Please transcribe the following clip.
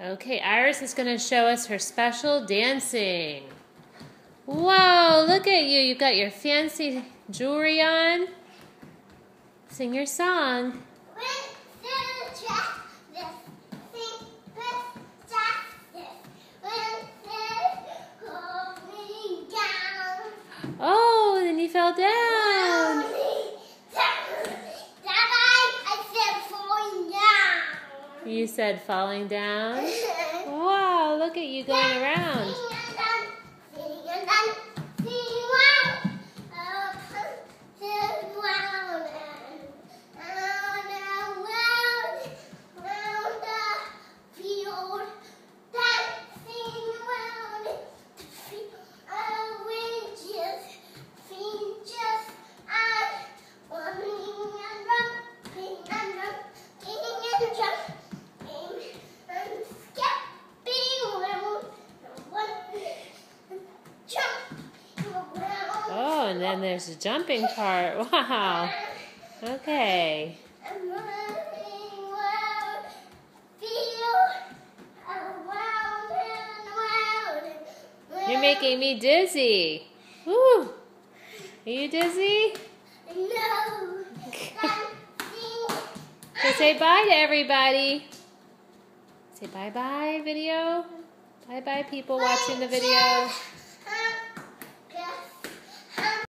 Okay, Iris is going to show us her special dancing. Whoa, look at you. You've got your fancy jewelry on. Sing your song. Oh, then you fell down. You said falling down? Wow, look at you going around. Oh, and then there's the jumping part. Wow. Okay. You're making me dizzy. Woo. Are you dizzy? No. So say bye to everybody. Say bye-bye, video. Bye-bye, people watching the video.